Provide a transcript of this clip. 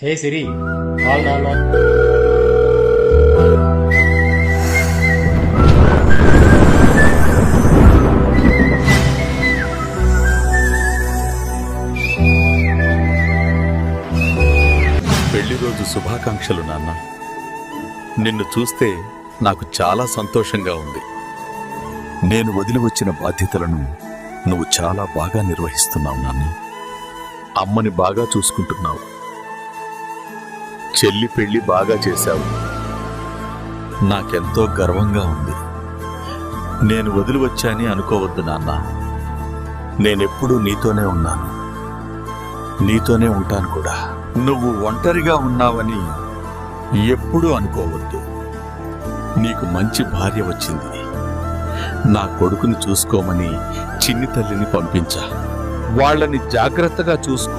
హే సిరి, call నాన్న. పెళ్లి రోజు శుభాకాంక్షలు నాన్న. నిన్ను చూస్తే నాకు చాలా సంతోషంగా ఉంది. నేను వదిలి వచ్చిన బాధ్యతలను నువ్వు చాలా బాగా నిర్వహిస్తున్నావు నాన్న. అమ్మని బాగా చూసుకుంటున్నావు. చెల్లి పెళ్లి బాగా చేశావు. నాకెంతో గర్వంగా ఉంది. నేను వదిలి వచ్చాని అనుకోవద్దు నాన్న. నేనెప్పుడూ నీతోనే ఉన్నాను, నీతోనే ఉంటాను కూడా. నువ్వు ఒంటరిగా ఉన్నావని ఎప్పుడూ అనుకోవద్దు. నీకు మంచి భార్య వచ్చింది. నా కొడుకుని చూసుకోమని చిన్ని తల్లిని పంపించా. వాళ్ళని జాగ్రత్తగా చూసుకో.